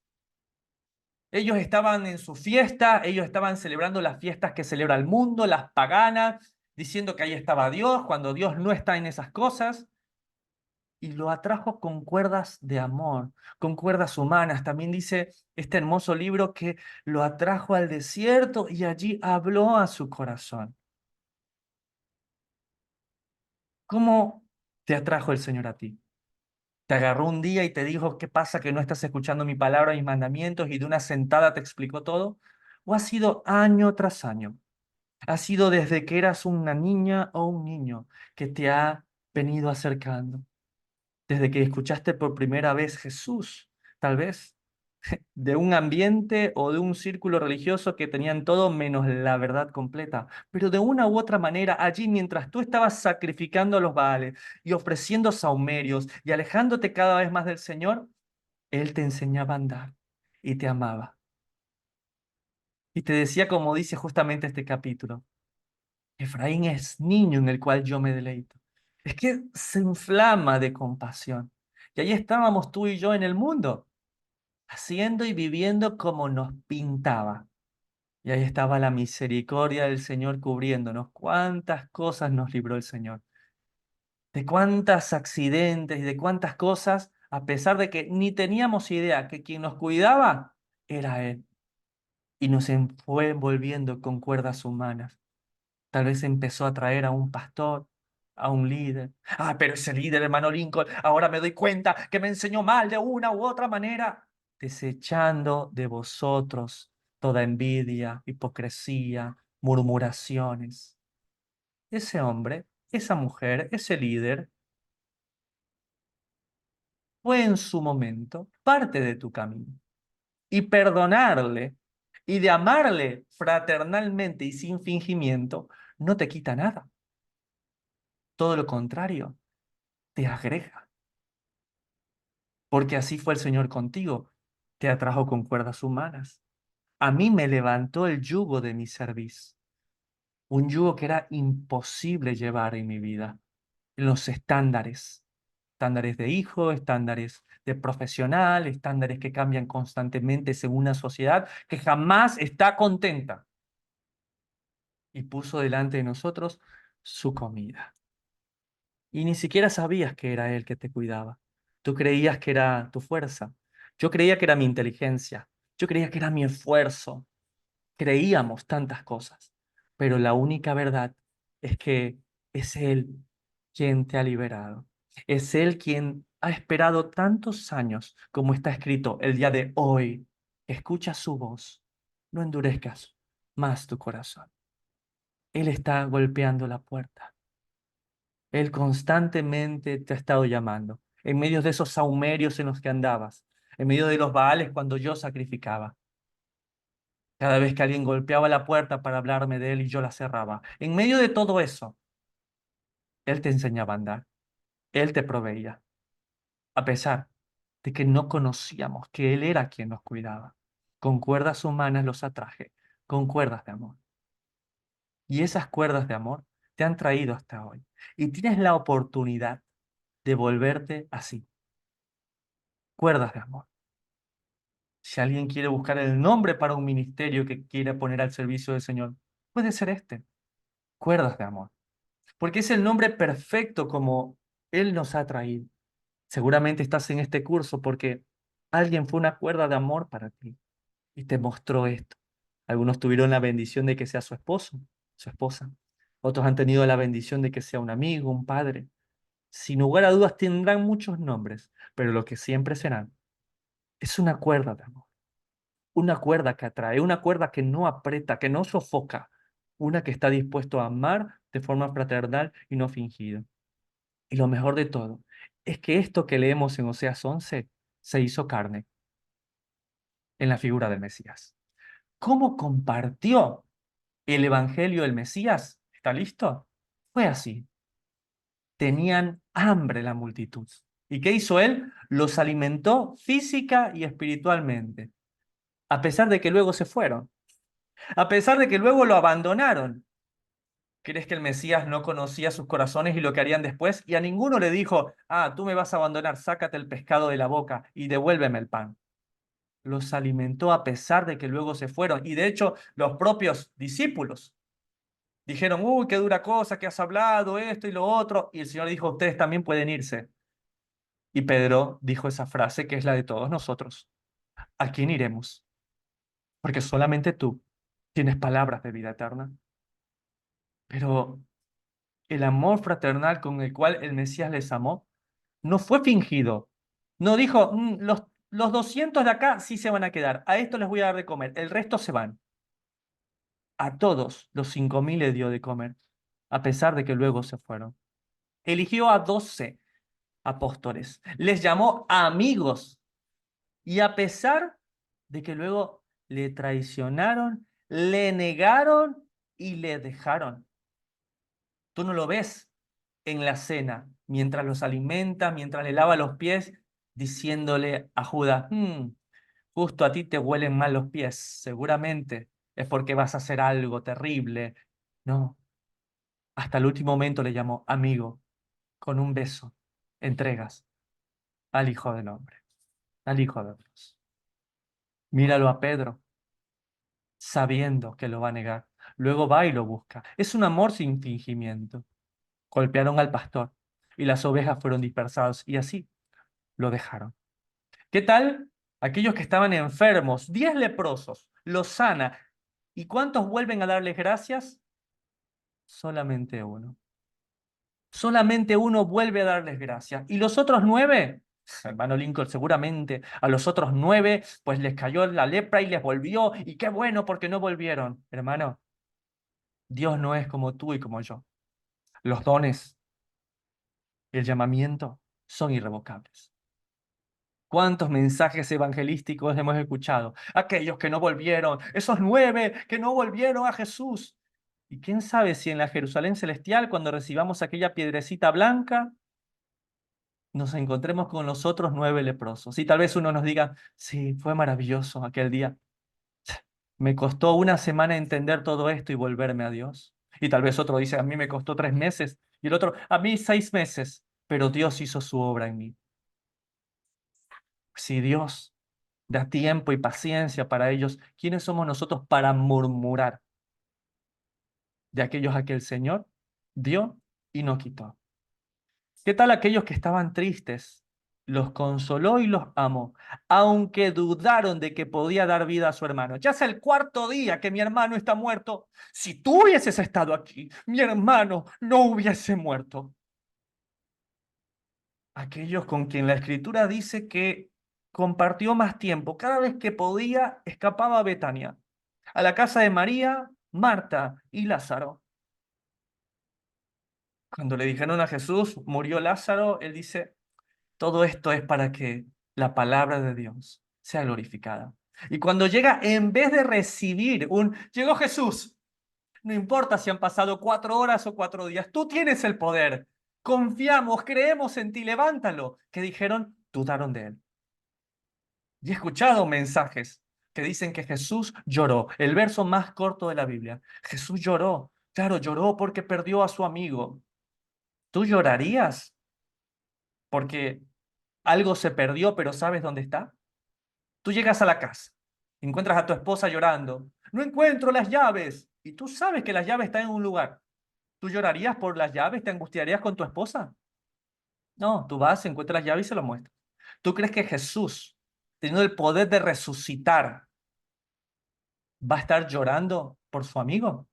Speaker 1: Ellos estaban en su fiesta, ellos estaban celebrando las fiestas que celebra el mundo, las paganas, diciendo que ahí estaba Dios, cuando Dios no está en esas cosas. Y lo atrajo con cuerdas de amor, con cuerdas humanas. También dice este hermoso libro que lo atrajo al desierto y allí habló a su corazón. ¿Cómo te atrajo el Señor a ti? ¿Te agarró un día y te dijo, qué pasa que no estás escuchando mi palabra, mis mandamientos y de una sentada te explicó todo? ¿O ha sido año tras año? ¿Ha sido desde que eras una niña o un niño que te ha venido acercando? Desde que escuchaste por primera vez Jesús, tal vez, de un ambiente o de un círculo religioso que tenían todo menos la verdad completa. Pero de una u otra manera, allí mientras tú estabas sacrificando a los Baales y ofreciendo sahumerios y alejándote cada vez más del Señor, Él te enseñaba a andar y te amaba. Y te decía, como dice justamente este capítulo, Efraín es niño en el cual yo me deleito. Es que se inflama de compasión. Y ahí estábamos tú y yo en el mundo, haciendo y viviendo como nos pintaba. Y ahí estaba la misericordia del Señor cubriéndonos. Cuántas cosas nos libró el Señor. De cuántos accidentes y de cuántas cosas, a pesar de que ni teníamos idea que quien nos cuidaba era Él. Y nos fue envolviendo con cuerdas humanas. Tal vez empezó a traer a un pastor, a un líder. Ah, pero ese líder, hermano Lincoln, ahora me doy cuenta que me enseñó mal de una u otra manera. Desechando de vosotros toda envidia, hipocresía, murmuraciones. Ese hombre, esa mujer, ese líder fue en su momento parte de tu camino. Y perdonarle y de amarle fraternalmente y sin fingimiento no te quita nada. Todo lo contrario, te agrega. Porque así fue el Señor contigo. Te atrajo con cuerdas humanas. A mí me levantó el yugo de mi cerviz. Un yugo que era imposible llevar en mi vida. En los estándares. Estándares de hijo, estándares de profesional, estándares que cambian constantemente según una sociedad que jamás está contenta. y puso delante de nosotros su comida. Y ni siquiera sabías que era Él que te cuidaba. Tú creías que era tu fuerza. Yo creía que era mi inteligencia. Yo creía que era mi esfuerzo. Creíamos tantas cosas. Pero la única verdad es que es Él quien te ha liberado. Es Él quien ha esperado tantos años, como está escrito el día de hoy. Escucha su voz. No endurezcas más tu corazón. Él está golpeando la puerta. Él constantemente te ha estado llamando, en medio de esos sahumerios en los que andabas, en medio de los baales cuando yo sacrificaba. Cada vez que alguien golpeaba la puerta para hablarme de él y yo la cerraba. En medio de todo eso, Él te enseñaba a andar, Él te proveía, a pesar de que no conocíamos que Él era quien nos cuidaba. Con cuerdas humanas los atraje, con cuerdas de amor. Y esas cuerdas de amor te han traído hasta hoy. Y tienes la oportunidad de volverte así, cuerdas de amor. Si alguien quiere buscar el nombre para un ministerio que quiera poner al servicio del Señor, puede ser este, cuerdas de amor, porque es el nombre perfecto como Él nos ha traído. Seguramente estás en este curso porque alguien fue una cuerda de amor para ti y te mostró esto. Algunos tuvieron la bendición de que sea su esposo, su esposa. Otros han tenido la bendición de que sea un amigo, un padre. Sin lugar a dudas tendrán muchos nombres, pero lo que siempre serán es una cuerda de amor. Una cuerda que atrae, una cuerda que no aprieta, que no sofoca, una que está dispuesto a amar de forma fraternal y no fingida. Y lo mejor de todo es que esto que leemos en Oseas 11 se hizo carne en la figura del Mesías. ¿Cómo compartió el Evangelio del Mesías? ¿Está listo? Fue así. Tenían hambre la multitud. ¿Y qué hizo él? Los alimentó física y espiritualmente, a pesar de que luego se fueron, a pesar de que luego lo abandonaron. ¿Crees que el Mesías no conocía sus corazones y lo que harían después? Y a ninguno le dijo, ah, tú me vas a abandonar, sácate el pescado de la boca y devuélveme el pan. Los alimentó a pesar de que luego se fueron. Y de hecho, los propios discípulos dijeron, uy, qué dura cosa que has hablado, esto y lo otro. Y el Señor dijo, ustedes también pueden irse. Y Pedro dijo esa frase que es la de todos nosotros. ¿A quién iremos? Porque solamente tú tienes palabras de vida eterna. Pero el amor fraternal con el cual el Mesías les amó no fue fingido. No dijo, los 200 de acá sí se van a quedar, a esto les voy a dar de comer, el resto se van. A todos los 5.000 le dio de comer, a pesar de que luego se fueron. Eligió a 12 apóstoles, les llamó amigos y a pesar de que luego le traicionaron, le negaron y le dejaron. Tú no lo ves en la cena, mientras los alimenta, mientras le lava los pies, diciéndole a Judas, justo a ti te huelen mal los pies, seguramente es porque vas a hacer algo terrible. No, hasta el último momento le llamó amigo, con un beso, entregas al Hijo del Hombre, al Hijo de Dios. Míralo a Pedro, sabiendo que lo va a negar. Luego va y lo busca. Es un amor sin fingimiento. Golpearon al pastor y las ovejas fueron dispersadas y así lo dejaron. ¿Qué tal? Aquellos que estaban enfermos, 10 leprosos, los sana. ¿Y cuántos vuelven a darles gracias? Solamente uno. Solamente uno vuelve a darles gracias. ¿Y los otros 9? Hermano Lincoln, seguramente a los otros 9 pues les cayó la lepra y les volvió. Y qué bueno porque no volvieron. Hermano, Dios no es como tú y como yo. Los dones, el llamamiento son irrevocables. ¿Cuántos mensajes evangelísticos hemos escuchado? Aquellos que no volvieron, esos 9 que no volvieron a Jesús. Y quién sabe si en la Jerusalén celestial, cuando recibamos aquella piedrecita blanca, nos encontremos con los otros 9 leprosos. Y tal vez uno nos diga, sí, fue maravilloso aquel día. Me costó una semana entender todo esto y volverme a Dios. Y tal vez otro dice, a mí me costó 3 meses. Y el otro, a mí 6 meses. Pero Dios hizo su obra en mí. Si Dios da tiempo y paciencia para ellos, ¿quiénes somos nosotros para murmurar? de aquellos a que el Señor dio y no quitó. ¿Qué tal aquellos que estaban tristes? Los consoló y los amó, aunque dudaron de que podía dar vida a su hermano. Ya es el cuarto día que mi hermano está muerto. Si tú hubieses estado aquí, mi hermano no hubiese muerto. Aquellos con quien la Escritura dice que compartió más tiempo. Cada vez que podía, escapaba a Betania, a la casa de María, Marta y Lázaro. Cuando le dijeron a Jesús, murió Lázaro, él dice, todo esto es para que la palabra de Dios sea glorificada. Y cuando llega, en vez de recibir llegó Jesús, no importa si han pasado 4 horas o 4 días, tú tienes el poder. Confiamos, creemos en ti, levántalo. Que dijeron, dudaron de él. Y he escuchado mensajes que dicen que Jesús lloró. El verso más corto de la Biblia. Jesús lloró. Claro, lloró porque perdió a su amigo. ¿Tú llorarías porque algo se perdió, pero sabes dónde está? Tú llegas a la casa, encuentras a tu esposa llorando. No encuentro las llaves. Y tú sabes que las llaves están en un lugar. ¿Tú llorarías por las llaves? ¿Te angustiarías con tu esposa? No, tú vas, encuentras las llaves y se lo muestras. ¿Tú crees que Jesús, teniendo el poder de resucitar, va a estar llorando por su amigo?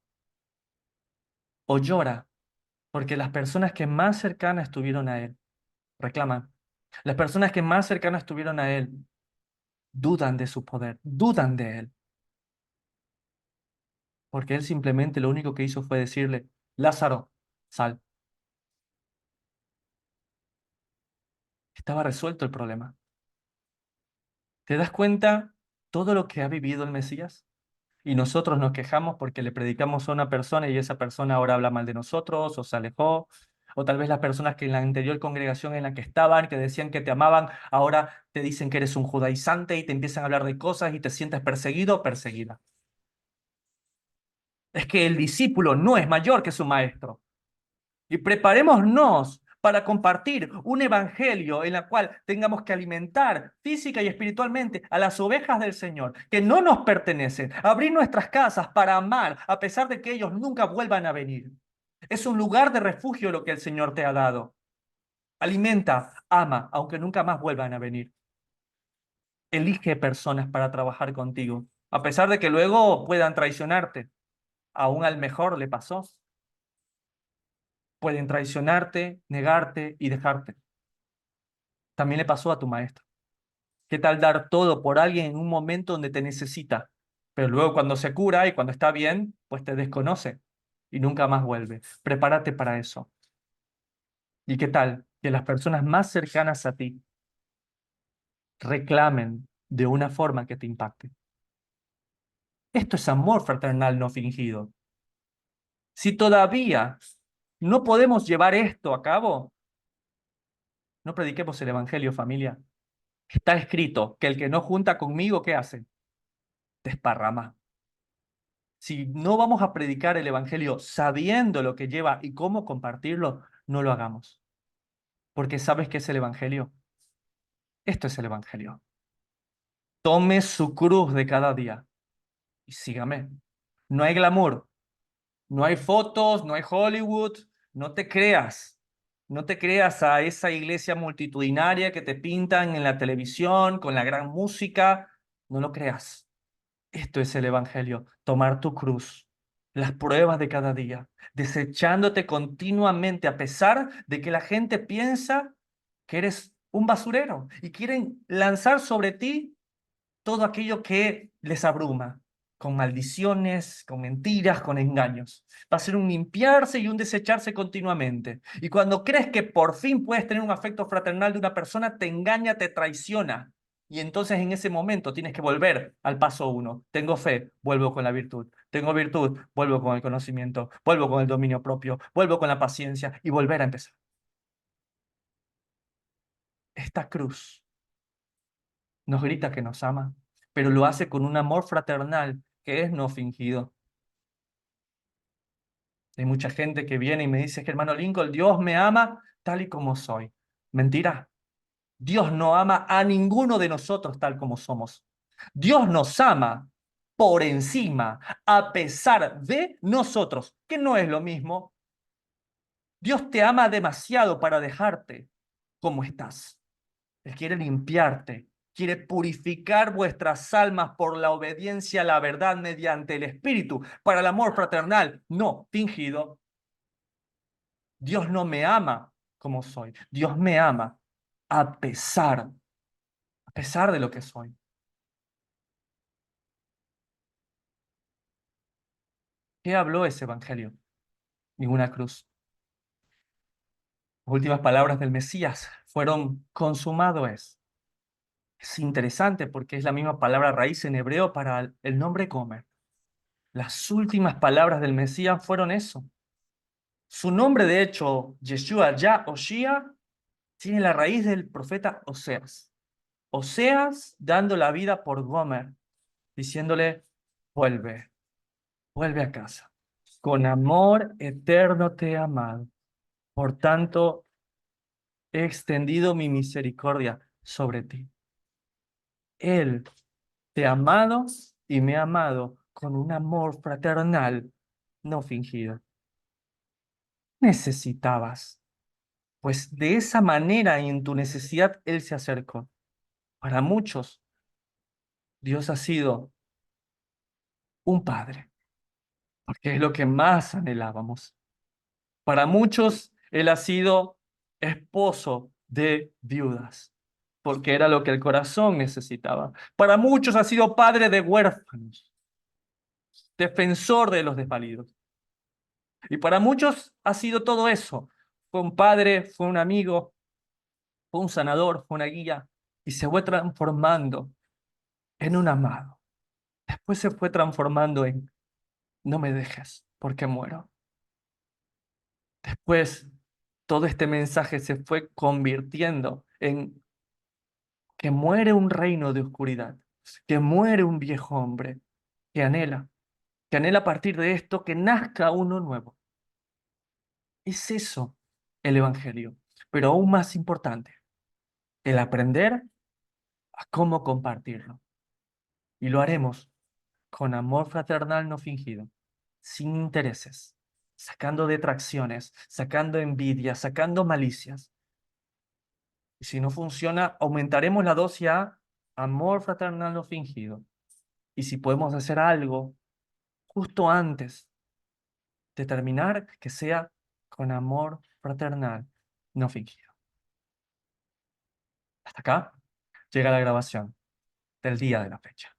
Speaker 1: ¿O llora porque las personas que más cercanas estuvieron a él reclaman? Las personas que más cercanas estuvieron a él dudan de su poder, dudan de él, porque él simplemente lo único que hizo fue decirle, Lázaro, sal. Estaba resuelto el problema. ¿Te das cuenta todo lo que ha vivido el Mesías? Y nosotros nos quejamos porque le predicamos a una persona y esa persona ahora habla mal de nosotros o se alejó. O tal vez las personas que en la anterior congregación en la que estaban, que decían que te amaban, ahora te dicen que eres un judaizante y te empiezan a hablar de cosas y te sientes perseguido o perseguida. Es que el discípulo no es mayor que su maestro. Y preparémonos para compartir un evangelio en la cual tengamos que alimentar física y espiritualmente a las ovejas del Señor, que no nos pertenecen, abrir nuestras casas para amar, a pesar de que ellos nunca vuelvan a venir. Es un lugar de refugio lo que el Señor te ha dado. Alimenta, ama, aunque nunca más vuelvan a venir. Elige personas para trabajar contigo, a pesar de que luego puedan traicionarte. Aún al mejor le pasó. Pueden traicionarte, negarte y dejarte. También le pasó a tu maestro. ¿Qué tal dar todo por alguien en un momento donde te necesita? Pero luego cuando se cura y cuando está bien, pues te desconoce y nunca más vuelve. Prepárate para eso. ¿Y qué tal que las personas más cercanas a ti reclamen de una forma que te impacte? Esto es amor fraternal no fingido. Si todavía no podemos llevar esto a cabo, no prediquemos el evangelio, familia. Está escrito que el que no junta conmigo, ¿qué hace? Desparrama. Si no vamos a predicar el evangelio sabiendo lo que lleva y cómo compartirlo, no lo hagamos. Porque ¿sabes qué es el evangelio? Esto es el evangelio. Tome su cruz de cada día y sígame. No hay glamour, no hay fotos, no hay Hollywood, no te creas. No te creas a esa iglesia multitudinaria que te pintan en la televisión con la gran música. No lo creas. Esto es el Evangelio, tomar tu cruz, las pruebas de cada día, desechándote continuamente a pesar de que la gente piensa que eres un basurero y quieren lanzar sobre ti todo aquello que les abruma, con maldiciones, con mentiras, con engaños. Va a ser un limpiarse y un desecharse continuamente. Y cuando crees que por fin puedes tener un afecto fraternal de una persona, te engaña, te traiciona. Y entonces en ese momento tienes que volver al paso uno. Tengo fe, vuelvo con la virtud. Tengo virtud, vuelvo con el conocimiento. Vuelvo con el dominio propio. Vuelvo con la paciencia y volver a empezar. Esta cruz nos grita que nos ama, pero lo hace con un amor fraternal que es no fingido. Hay mucha gente que viene y me dice que hermano Lincoln, Dios me ama tal y como soy. Mentira. Dios no ama a ninguno de nosotros tal como somos. Dios nos ama por encima, a pesar de nosotros, que no es lo mismo. Dios te ama demasiado para dejarte como estás. Él quiere limpiarte, quiere purificar vuestras almas por la obediencia a la verdad mediante el Espíritu, para el amor fraternal, no fingido. Dios no me ama como soy. Dios me ama a pesar de lo que soy. ¿Qué habló ese evangelio? Ninguna cruz. Las últimas palabras del Mesías fueron consumado es. Es interesante porque es la misma palabra raíz en hebreo para el nombre Gomer. Las últimas palabras del Mesías fueron eso. Su nombre, de hecho, Yeshua, Ya o Shia, tiene la raíz del profeta Oseas. Oseas dando la vida por Gomer, diciéndole, vuelve, vuelve a casa. Con amor eterno te he amado. Por tanto, he extendido mi misericordia sobre ti. Él te ha amado y me ha amado con un amor fraternal no fingido. Necesitabas, pues de esa manera y en tu necesidad Él se acercó. Para muchos, Dios ha sido un padre, porque es lo que más anhelábamos. Para muchos, Él ha sido esposo de viudas, porque era lo que el corazón necesitaba. Para muchos ha sido padre de huérfanos, defensor de los desvalidos. Y para muchos ha sido todo eso. Fue un padre, fue un amigo, fue un sanador, fue una guía, y se fue transformando en un amado. Después se fue transformando en no me dejes porque muero. Después todo este mensaje se fue convirtiendo en que muere un reino de oscuridad, que muere un viejo hombre que anhela a partir de esto que nazca uno nuevo. Es eso el Evangelio, pero aún más importante, el aprender a cómo compartirlo. Y lo haremos con amor fraternal no fingido, sin intereses, sacando detracciones, sacando envidia, sacando malicias. Y si no funciona, aumentaremos la dosis a amor fraternal no fingido. Y si podemos hacer algo justo antes de terminar, que sea con amor fraternal no fingido. Hasta acá llega la grabación del día de la fecha.